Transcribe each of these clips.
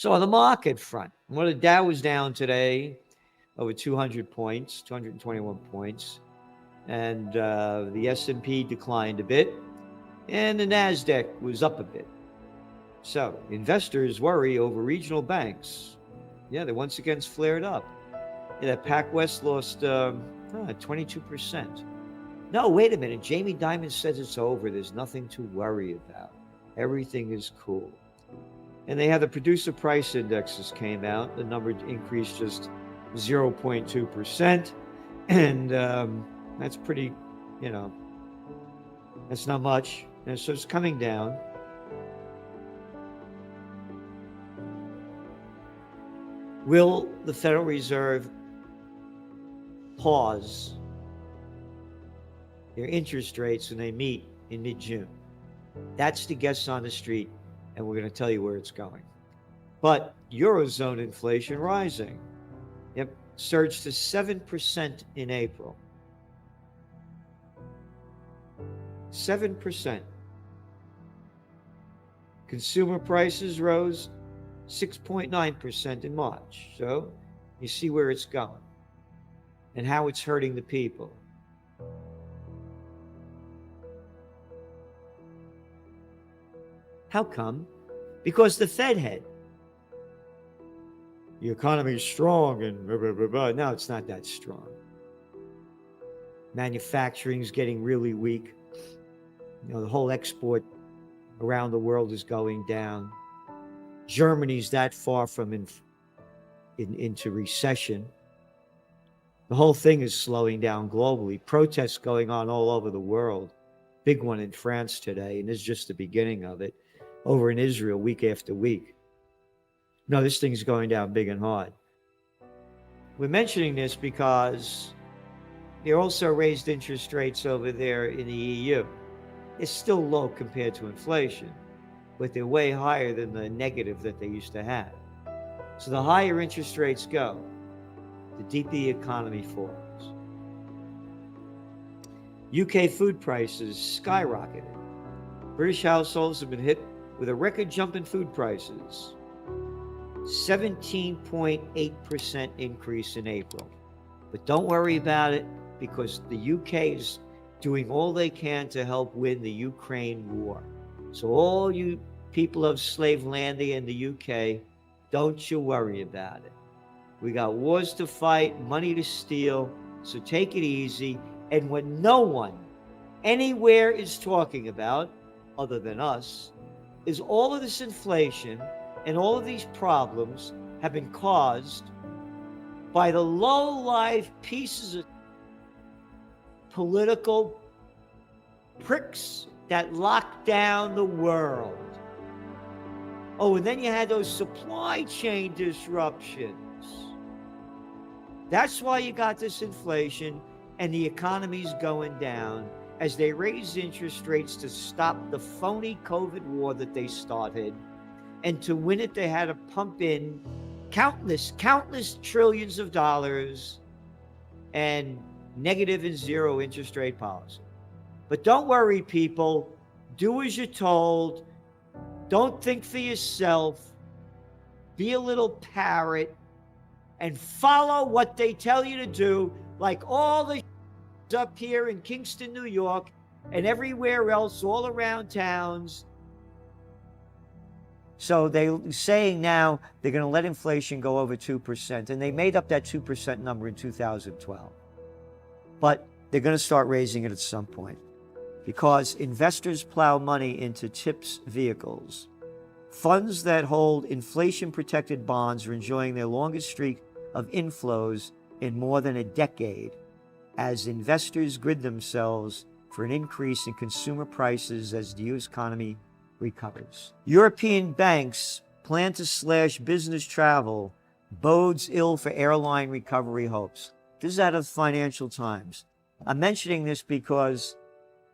So on the market front, well, the Dow was down today over 200 points, 221 points, and the S&P declined a bit, and the Nasdaq was up a bit. So investors worry over regional banks. Yeah, they once again flared up. Yeah, that PacWest lost 22%. No, wait a minute. Jamie Dimon says it's over. There's nothing to worry about. Everything is cool. And they had the producer price indexes came out. The number increased just 0.2%. And that's pretty, you know, that's not much. And so it's coming down. Will the Federal Reserve pause their interest rates when they meet in mid-June? That's the guess on the street, and we're going to tell you where it's going. But Eurozone inflation rising. Yep, surged to 7% in April. 7%. Consumer prices rose 6.9% in March. So you see where it's going and how it's hurting the people. How come? Because the Fed head. The economy is strong and blah, blah, blah, blah. No, it's not that strong. Manufacturing is getting really weak. You know, the whole export around the world is going down. Germany's that far from into recession. The whole thing is slowing down globally. Protests going on all over the world. Big one in France today, and this is just the beginning of it. Over in Israel, week after week. No, this thing's going down big and hard. We're mentioning this because they also raised interest rates over there in the EU. It's still low compared to inflation, but they're way higher than the negative that they used to have. So the higher interest rates go, the deeper the economy falls. UK food prices skyrocketed. British households have been hit with a record jump in food prices. 17.8% increase in April. But don't worry about it because the UK is doing all they can to help win the Ukraine war. So all you people of Slavelandia in the UK, don't you worry about it. We got wars to fight, money to steal, so take it easy. And what no one anywhere is talking about, other than us, is all of this inflation and all of these problems have been caused by the low-life pieces of political pricks that locked down the world. Oh, and then you had those supply chain disruptions. That's why you got this inflation and the economy's going down as they raise interest rates to stop the phony COVID war that they started. And to win it, they had to pump in countless trillions of dollars and negative and zero interest rate policy. But don't worry, people. Do as you're told. Don't think for yourself. Be a little parrot and follow what they tell you to do, like all the up here in Kingston, New York, and everywhere else, all around towns. So they're saying now they're going to let inflation go over 2%, and they made up that 2% number in 2012. But they're going to start raising it at some point because investors plow money into TIPS vehicles. Funds that hold inflation-protected bonds are enjoying their longest streak of inflows in more than a decade as investors grid themselves for an increase in consumer prices as the U.S. economy recovers. European banks plan to slash business travel, bodes ill for airline recovery hopes. This is out of Financial Times. I'm mentioning this because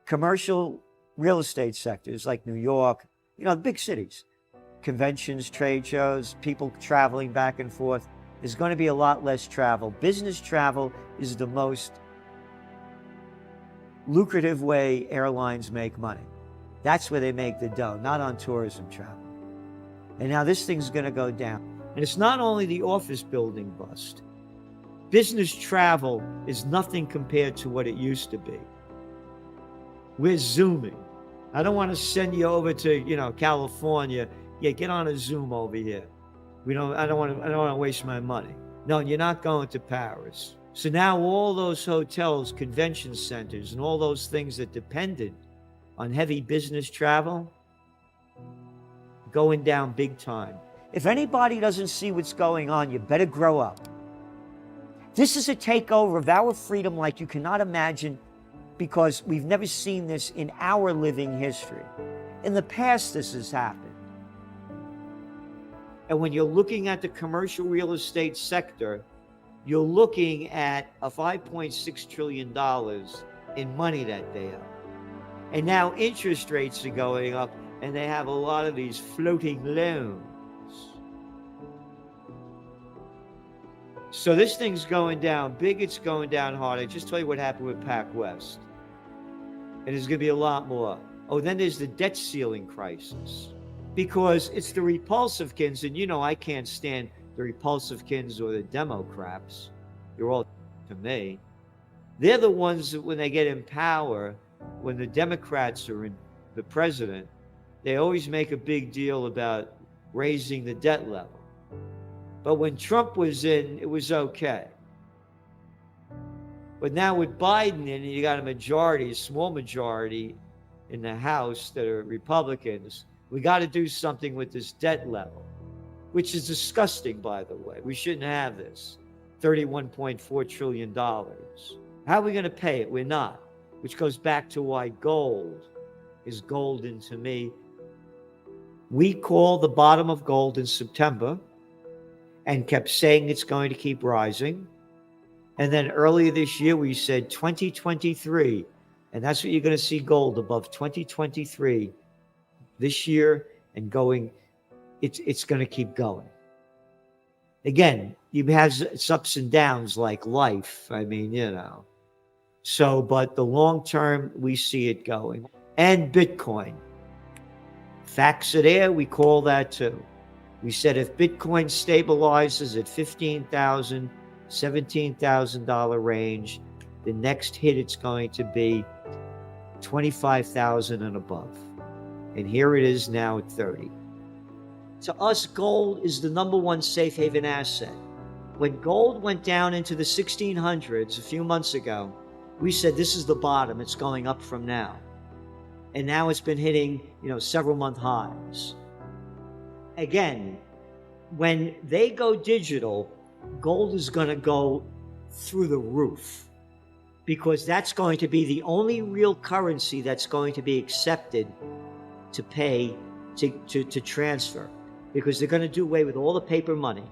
commercial real estate sectors like New York, the big cities, conventions, trade shows, people traveling back and forth, there's going to be a lot less travel. Business travel is the most lucrative way airlines make money. That's where they make the dough, not on tourism travel. And now this thing's going to go down. And it's not only the office building bust. Business travel is nothing compared to what it used to be. We're Zooming. I don't want to send you over to, California. Yeah, get on a Zoom over here. I don't want to waste my money. No, you're not going to Paris. So now all those hotels, convention centers, and all those things that depended on heavy business travel, going down big time. If anybody doesn't see what's going on, you better grow up. This is a takeover of our freedom like you cannot imagine, because we've never seen this in our living history. In the past, this has happened. And when you're looking at the commercial real estate sector, you're looking at a $5.6 trillion in money that they owe. And now interest rates are going up, and they have a lot of these floating loans. So this thing's going down big, it's going down hard. I just tell you what happened with PacWest. And there's going to be a lot more. Oh, then there's the debt ceiling crisis. Because it's the Republicans, and I can't stand the Republicans or the Democrats. They're all to me. They're the ones that when they get in power, when the Democrats are in the president, they always make a big deal about raising the debt level. But when Trump was in, it was okay. But now with Biden in, you got a small majority in the House that are Republicans. We got to do something with this debt level, which is disgusting, by the way. We shouldn't have this. $31.4 trillion. How are we going to pay it? We're not. Which goes back to why gold is golden to me. We called the bottom of gold in September and kept saying it's going to keep rising. And then earlier this year, we said 2023. And that's what you're going to see gold above 2023 this year and going. It's going to keep going. Again, you have its ups and downs like life. So, but the long term, we see it going. And Bitcoin. Facts are there. We call that too. We said if Bitcoin stabilizes at $15,000, $17,000 range, the next hit it's going to be $25,000 and above. And here it is now at 30. To us, gold is the number one safe haven asset. When gold went down into the 1600s a few months ago, we said this is the bottom. It's going up from now. And now it's been hitting, several month highs. Again, when they go digital, gold is going to go through the roof, because that's going to be the only real currency that's going to be accepted to pay, to transfer, because they're going to do away with all the paper money.